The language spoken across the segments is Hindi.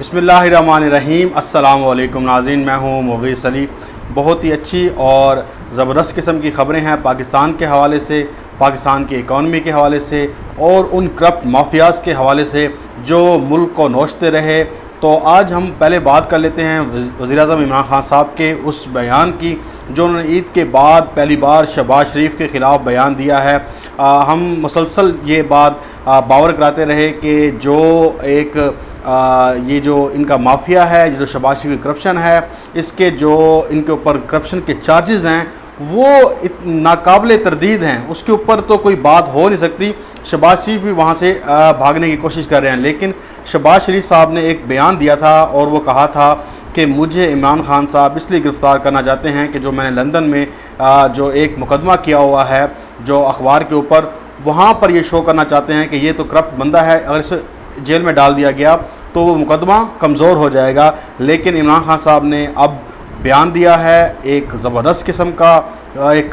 बिस्मिल्लाहिर्रहमानिर्रहीम। अस्सलाम वालेकुम नाज़रीन, मैं हूँ मुग़ीस अली। बहुत ही अच्छी और ज़बरदस्त किस्म की ख़बरें हैं पाकिस्तान के हवाले से, पाकिस्तान की इकॉनमी के हवाले से और उन करप्ट माफियाज़ के हवाले से जो मुल्क को नोचते रहे। तो आज हम पहले बात कर लेते हैं वज़ीर-ए-आज़म इमरान खान साहब के उस बयान की जो उन्होंने ईद के बाद पहली बार शहबाज शरीफ के ख़िलाफ़ बयान दिया है। हम मुसलसल ये बात बावर कराते रहे कि जो एक ये जो इनका माफिया है, जो शहबाज शरीफ की करप्शन है, इसके जो इनके ऊपर करप्शन के चार्जेस हैं वो नाकाबिले तरदीद हैं, उसके ऊपर तो कोई बात हो नहीं सकती। शहबाज शरीफ भी वहाँ से भागने की कोशिश कर रहे हैं, लेकिन शहबाज शरीफ साहब ने एक बयान दिया था और वो कहा था कि मुझे इमरान खान साहब इसलिए गिरफ़्तार करना चाहते हैं कि जो मैंने लंदन में जो एक मुकदमा किया हुआ है जो अखबार के ऊपर, वहाँ पर ये शो करना चाहते हैं कि ये तो करप्ट बंदा है, अगर इसे जेल में डाल दिया गया तो वो मुकदमा कमज़ोर हो जाएगा। लेकिन इमरान खान साहब ने अब बयान दिया है एक ज़बरदस्त किस्म का, एक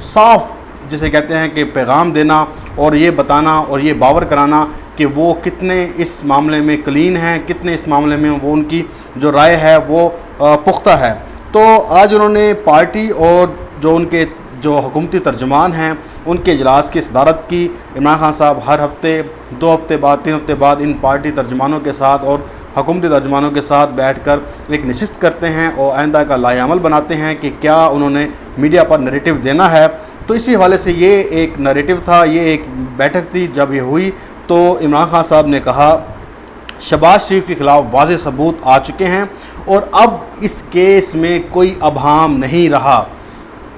साफ जिसे कहते हैं कि पैगाम देना और ये बताना और ये बावर कराना कि वो कितने इस मामले में क्लीन हैं, कितने इस मामले में वो उनकी जो राय है वो पुख्ता है। तो आज उन्होंने पार्टी और जो उनके जो हुकूमती तर्जुमान हैं उनके इजलास की सदारत की। इमरान खान साहब हर हफ्ते, 2 हफ्ते बाद, 3 हफ्ते बाद इन पार्टी तर्जुमानों के साथ और हुकूमती तर्जुमानों के साथ बैठकर एक नशिस्त करते हैं और आइंदा का लाएअमल बनाते हैं कि क्या उन्होंने मीडिया पर नैरेटिव देना है। तो इसी हवाले से ये एक नैरेटिव था, ये एक बैठक थी। जब ये हुई तो इमरान खान साहब ने कहा शहबाज शरीफ के ख़िलाफ़ वाज़ेह सबूत आ चुके हैं और अब इस केस में कोई अभाम नहीं रहा।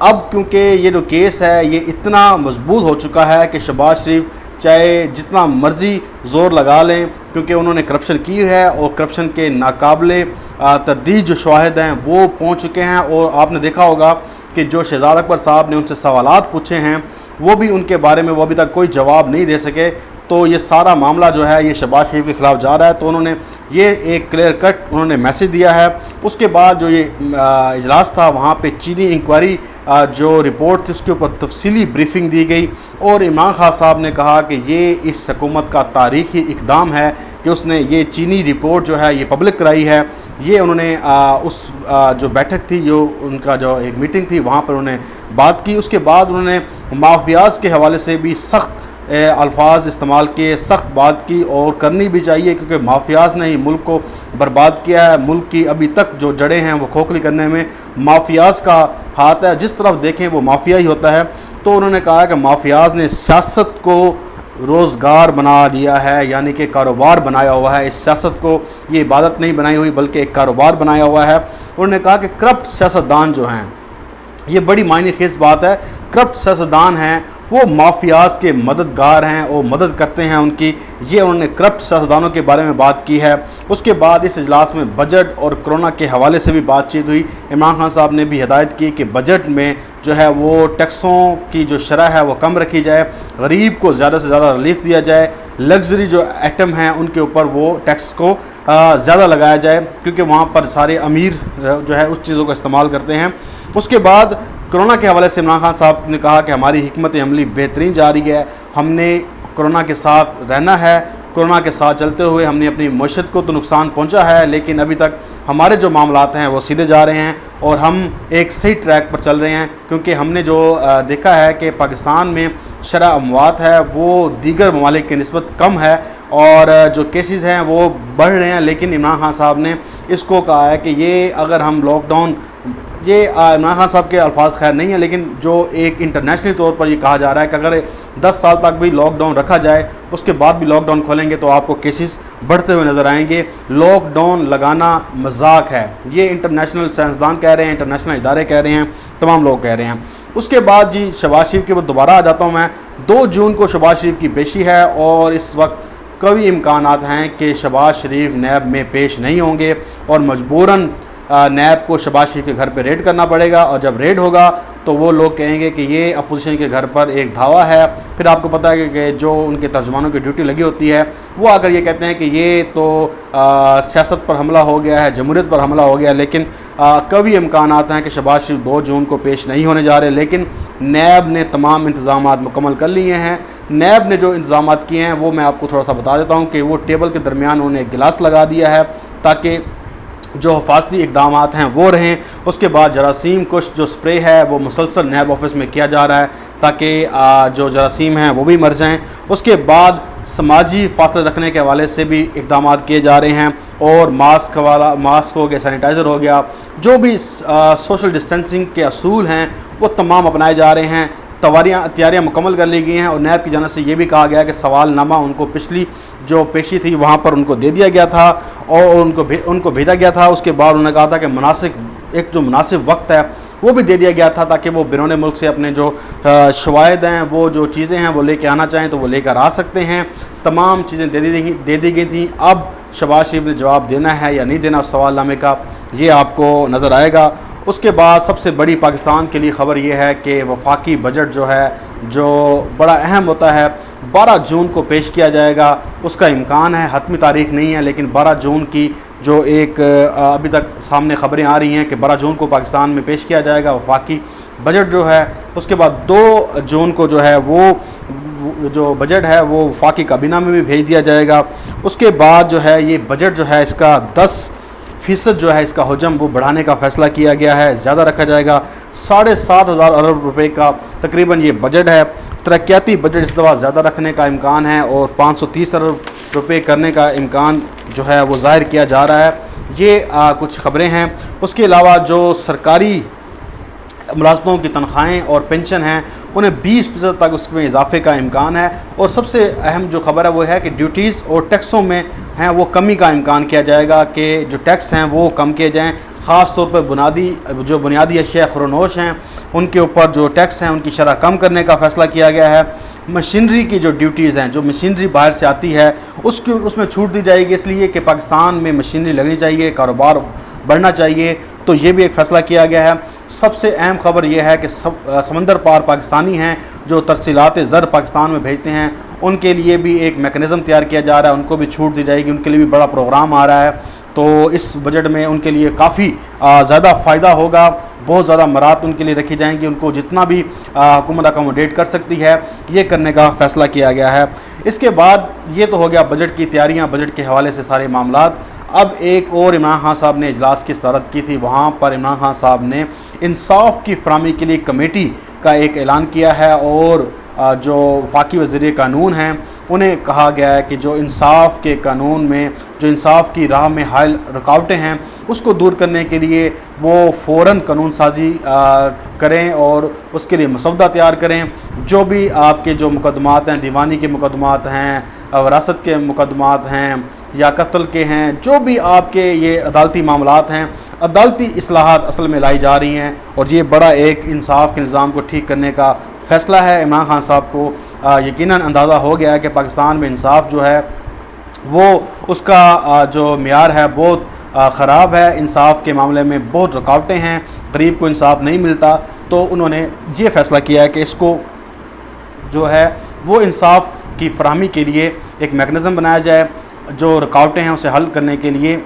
अब क्योंकि ये जो केस है ये इतना मजबूत हो चुका है कि शहबाज शरीफ चाहे जितना मर्ज़ी ज़ोर लगा लें, क्योंकि उन्होंने करप्शन की है और करप्शन के नाकाबिले तरदीद जो शवाहिद हैं वो पहुंच चुके हैं। और आपने देखा होगा कि जो शहजाद अकबर साहब ने उनसे सवालात पूछे हैं वो भी उनके बारे में वो अभी तक कोई जवाब नहीं दे सके। तो ये सारा मामला जो है ये शहबाज शरीफ के ख़िलाफ़ जा रहा है। तो उन्होंने ये एक क्लियर कट उन्होंने मैसेज दिया है। उसके बाद जो ये इजलास था वहाँ पे चीनी इंक्वायरी जो रिपोर्ट थी उसके ऊपर तफसीली ब्रीफिंग दी गई और इमरान खान साहब ने कहा कि ये इस हुकूमत का तारीख़ी इक़दाम है कि उसने ये चीनी रिपोर्ट जो है ये पब्लिक कराई है। ये उन्होंने उस जो बैठक थी, जो उनका जो एक मीटिंग थी वहाँ पर उन्होंने बात की। उसके बाद उन्होंने माफियाज़ के हवाले से भी सख्त अल्फाज इस्तेमाल किए, सख्त बात की और करनी भी चाहिए, क्योंकि माफियाज़ ने ही मुल्क को बर्बाद किया है। मुल्क की अभी तक जो जड़ें हैं वो खोखली करने में माफियाज़ का हाथ है, जिस तरफ देखें वो माफिया ही होता है। तो उन्होंने कहा कि माफियाज़ ने सियासत को रोज़गार बना लिया है, यानी कि कारोबार बनाया हुआ है। इस सियासत को ये इबादत नहीं बनाई हुई बल्कि एक कारोबार बनाया हुआ है। उन्होंने कहा कि करप्ट सियासतदान जो हैं, ये बड़ी मायने खेज बात है, करप्ट सियासतदान हैं वो माफियाज़ के मददगार हैं और मदद करते हैं उनकी। ये उन्होंने करप्ट सियासतदानों के बारे में बात की है। उसके बाद इस इजलास में बजट और कोरोना के हवाले से भी बातचीत हुई। इमरान खान साहब ने भी हिदायत की कि बजट में जो है वो टैक्सों की जो शरह है वो कम रखी जाए, गरीब को ज़्यादा से ज़्यादा रिलीफ दिया जाए, लग्जरी जो आइटम हैं उनके ऊपर वो टैक्स को ज़्यादा लगाया जाए, क्योंकि वहाँ पर सारे अमीर जो है उस चीज़ों का इस्तेमाल करते हैं। उसके बाद कोरोना के हवाले से इमरान खान साहब ने कहा कि हमारी हिकमत अमली बेहतरीन जा रही है, हमने कोरोना के साथ रहना है, कोरोना के साथ चलते हुए हमने अपनी मईशत को तो नुकसान पहुंचा है, लेकिन अभी तक हमारे जो मामलात हैं वो सीधे जा रहे हैं और हम एक सही ट्रैक पर चल रहे हैं। क्योंकि हमने जो देखा है कि पाकिस्तान में शरह अमवात है वो दीगर ममालिक की निस्बत कम है और जो केसेस हैं वो बढ़ रहे हैं। लेकिन इमरान खान साहब ने इसको कहा है कि ये अगर हम लॉकडाउन, ये इमरान खान साहब के अल्फाज खैर नहीं है, लेकिन जो एक इंटरनेशनल तौर पर ये कहा जा रहा है कि अगर 10 साल तक भी लॉकडाउन रखा जाए, उसके बाद भी लॉकडाउन खोलेंगे तो आपको केसेस बढ़ते हुए नज़र आएंगे। लॉकडाउन लगाना मजाक है, ये इंटरनेशनल साइंसदान कह रहे हैं, इंटरनेशनल इदारे कह रहे हैं, तमाम लोग कह रहे हैं। उसके बाद जी शहबाज शरीफ के ऊपर दोबारा आ जाता हूँ मैं। 2 जून को शहबाज शरीफ की पेशी है और इस वक्त कई इम्कानात हैं कि शहबाज शरीफ नैब में पेश नहीं होंगे और मजबूरन नैब को शहबाज शरीफ के घर पे रेड करना पड़ेगा। और जब रेड होगा तो वो लोग कहेंगे कि ये अपोजिशन के घर पर एक धावा है। फिर आपको पता है कि जो उनके तर्जुमानों की ड्यूटी लगी होती है वो आकर ये कहते हैं कि ये तो सियासत पर हमला हो गया है, जमहूरियत पर हमला हो गया। लेकिन कभी इम्कान हैं कि शहबाज शरीफ 2 जून को पेश नहीं होने जा रहे। लेकिन नैब ने तमाम इंतजाम मुकम्मल कर लिए हैं। नैब ने जो इंतजाम किए हैं वो मैं आपको थोड़ा सा बता देता हूँ कि वो टेबल के दरमियान उन्होंने एक गिलास लगा दिया है ताकि जो हिफाजती इकदाम हैं वो रहें। उसके बाद जरासीम कुछ जो स्प्रे है वो मुसलसल नैब ऑफिस में किया जा रहा है ताकि जो जरासीम हैं वो भी मर जाएँ। उसके बाद समाजी फासले रखने के हवाले से भी इकदाम किए जा रहे हैं और मास्क हो गया, सैनिटाइज़र हो गया, जो भी सोशल डिस्टेंसिंग के असूल हैं वो तमाम अपनाए जा रहे हैं। तैयारियाँ मुकम्मल कर ली गई हैं और नैब की जानिब से ये भी कहा गया है कि सवालनामा उनको पिछली जो पेशी थी वहाँ पर उनको दे दिया गया था और उनको भेजा गया था। उसके बाद उन्होंने कहा था कि जो मुनासिब वक्त है वो भी दे दिया गया था ताकि वो बैरून मुल्क से अपने जो शवाहिद हैं, वो जो चीज़ें हैं वो लेकर आना चाहें तो वो लेकर आ सकते हैं। तमाम चीज़ें दे दी गई थी। अब शहबाज शरीफ ने जवाब देना है या नहीं देना उस सवालनामे का, ये आपको नज़र आएगा। उसके बाद सबसे बड़ी पाकिस्तान के लिए ख़बर यह है कि वफाकी बजट जो है, जो बड़ा अहम होता है, 12 जून को पेश किया जाएगा। उसका इम्कान है, हतमी तारीख नहीं है, लेकिन 12 जून की जो एक अभी तक सामने ख़बरें आ रही हैं कि 12 जून को पाकिस्तान में पेश किया जाएगा वफाकी बजट जो है। उसके बाद 2 जून को जो है वो जो बजट है वो वफाकी काबीना में भी भेज दिया जाएगा। उसके बाद जो है ये बजट जो है इसका 10% जो है इसका हजम वो बढ़ाने का फ़ैसला किया गया है, ज़्यादा रखा जाएगा। 7,500 अरब रुपए का तकरीबन ये बजट है। तरक्याती बजट इस दफ़ा ज़्यादा रखने का इम्कान है और 530 अरब रुपए करने का इम्कान जो है वो ज़ाहिर किया जा रहा है। ये कुछ ख़बरें हैं। उसके अलावा जो सरकारी मुलाज़मतों की तनख्वाहें और पेंशन हैं उन्हें 20% तक उसमें इजाफे का इम्कान है। और सबसे अहम जो ख़बर है वो है कि ड्यूटीज़ और टैक्सों में हैं वो कमी का इम्कान किया जाएगा कि जो टैक्स हैं वो कम किए जाएँ। ख़ास तौर पर बुनियादी अशिया खुरनोश हैं उनके ऊपर जो टैक्स हैं उनकी शरह कम करने का फ़ैसला किया गया है। मशीनरी की जो ड्यूटीज़ हैं, जो मशीनरी बाहर से आती है उसमें छूट दी जाएगी, इसलिए कि पाकिस्तान में मशीनरी लगनी चाहिए, कारोबार बढ़ना चाहिए, तो ये भी एक फ़ैसला किया गया है। सबसे अहम ख़बर यह है कि समंदर पार पाकिस्तानी हैं जो तरसीलात ज़र पाकिस्तान में भेजते हैं उनके लिए भी एक मेकनिज़म तैयार किया जा रहा है, उनको भी छूट दी जाएगी। उनके लिए भी बड़ा प्रोग्राम आ रहा है, तो इस बजट में उनके लिए काफ़ी ज़्यादा फ़ायदा होगा। बहुत ज़्यादा मराहत उनके लिए रखी जाएंगी, उनको जितना भी हुकूमत अकोमोडेट कर सकती है ये करने का फ़ैसला किया गया है। इसके बाद ये तो हो गया बजट की तैयारियाँ, बजट के हवाले से सारे मामलात। अब एक और इमरान खान साहब ने इजलास की सदारत की थी, वहाँ पर इमरान खान साहब ने इंसाफ की फराहमी के लिए कमेटी का एक ऐलान किया है और जो वफाकी वज़ीर कानून हैं उन्हें कहा गया है कि जो इंसाफ के कानून में जो इंसाफ की राह में हायल रुकावटें हैं उसको दूर करने के लिए वो फ़ौरन कानून साजी करें और उसके लिए मसौदा तैयार करें। जो भी आपके जो मुकदमात हैं, दीवानी के मुकदमात हैं, वरासत के मुकदमात हैं या कत्ल के हैं, जो भी आपके ये अदालती मामलात हैं, अदालती इस्लाहात असल में लाई जा रही हैं और ये बड़ा एक इंसाफ के निज़ाम को ठीक करने का फ़ैसला है। इमरान खान साहब को यकीनन अंदाज़ा हो गया है कि पाकिस्तान में इंसाफ जो है वो उसका जो मेयार है बहुत ख़राब है, इंसाफ के मामले में बहुत रुकावटें हैं, गरीब को इंसाफ नहीं मिलता। तो उन्होंने ये फ़ैसला किया है कि इसको जो है वो इंसाफ की फराहमी के लिए एक मैकेनिज़्म बनाया जाए, जो रुकावटें हैं उसे हल करने के लिए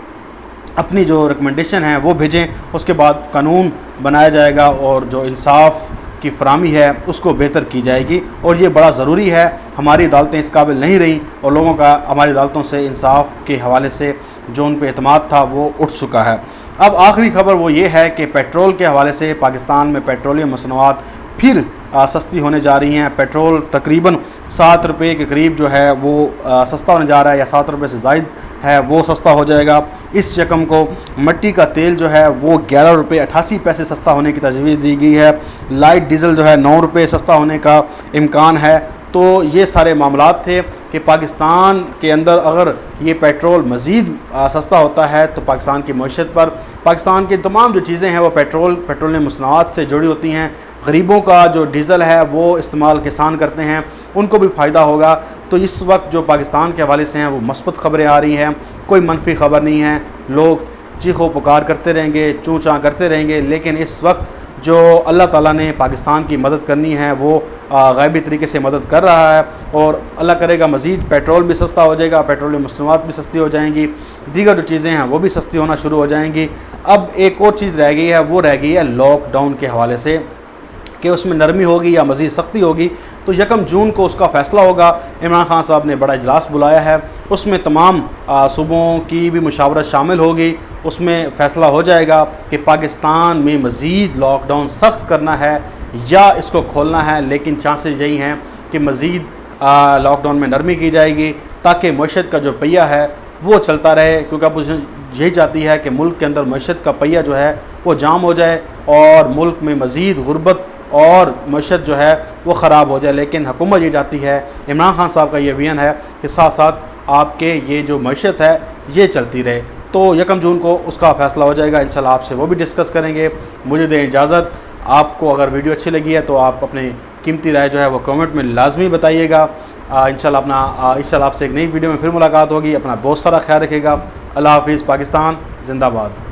अपनी जो रिकमेंडेशन है वो भेजें, उसके बाद कानून बनाया जाएगा और जो इंसाफ की फराहमी है उसको बेहतर की जाएगी। और ये बड़ा ज़रूरी है, हमारी अदालतें इस काबिल नहीं रही और लोगों का हमारी अदालतों से इंसाफ के हवाले से जो उन पर एतमाद था वो उठ चुका है। अब आखिरी खबर वो ये है कि पेट्रोल के हवाले से पाकिस्तान में पेट्रोलियम मसनूआत फिर सस्ती होने जा रही हैं। पेट्रोल तकरीबन 7 रुपये के करीब जो है वो सस्ता होने जा रहा है या 7 रुपये से ज़ायद है वो सस्ता हो जाएगा। इस रकम को मिट्टी का तेल जो है वो 11 रुपये 88 पैसे सस्ता होने की तजवीज़ दी गई है। लाइट डीज़ल जो है 9 रुपये सस्ता होने का इम्कान है। तो ये सारे मामलात थे कि पाकिस्तान के अंदर अगर ये पेट्रोल मज़ीद सस्ता होता है तो पाकिस्तान की मईशत पर, पाकिस्तान की तमाम जो चीज़ें हैं वो पेट्रोलियम मसनूआत से जुड़ी होती हैं। गरीबों का जो डीज़ल है वो इस्तेमाल किसान करते हैं, उनको भी फ़ायदा होगा। तो इस वक्त जो पाकिस्तान के हवाले से हैं वो मस्बत ख़बरें आ रही हैं, कोई मनफी ख़बर नहीं है। लोग चीखो पुकार करते रहेंगे, चूँ चाँ करते रहेंगे, लेकिन इस वक्त जो अल्लाह ताला ने पाकिस्तान की मदद करनी है वो गायबी तरीके से मदद कर रहा है और अल्लाह करेगा मज़ीद पेट्रोल भी सस्ता हो जाएगा, पेट्रोलियम मसनूआत भी सस्ती हो जाएंगी, दीगर जो चीज़ें हैं वो भी सस्ती होना शुरू हो जाएंगी। अब एक और चीज़ रह गई है, वो रह गई है लॉकडाउन के हवाले से कि उसमें नरमी होगी या मज़ीद सख्ती होगी। तो 1 जून को उसका फ़ैसला होगा। इमरान खान साहब ने बड़ा इजलास बुलाया है उसमें तमाम सूबों की भी मुशावरत शामिल होगी। उसमें फ़ैसला हो जाएगा कि पाकिस्तान में मज़ीद लॉकडाउन सख्त करना है या इसको खोलना है, लेकिन चांसेस यही हैं कि मज़ीद लॉकडाउन में नरमी की जाएगी ताकि मईशत का जो पहिया है वो चलता रहे, क्योंकि अब यही चाहती है कि मुल्क के अंदर मईशत का पहिया जो है वो जाम हो जाए और मुल्क में मज़ीद गुर्बत और मईशत जो है वो ख़राब हो जाए। लेकिन हुकूमत ये चाहती है, इमरान खान साहब का ये विजन है कि साथ साथ आपके ये जो मईशत है ये चलती रहे। तो 1 जून को उसका फ़ैसला हो जाएगा, इंशाल्लाह आपसे वो भी डिस्कस करेंगे। मुझे दें इजाज़त। आपको अगर वीडियो अच्छी लगी है तो आप अपनी कीमती राय जो है वो कमेंट में लाजमी बताइएगा। इंशाल्लाह आपसे एक नई वीडियो में फिर मुलाकात होगी। अपना बहुत सारा ख्याल रखिएगा। अल्लाह हाफ़िज़। पाकिस्तान जिंदाबाद।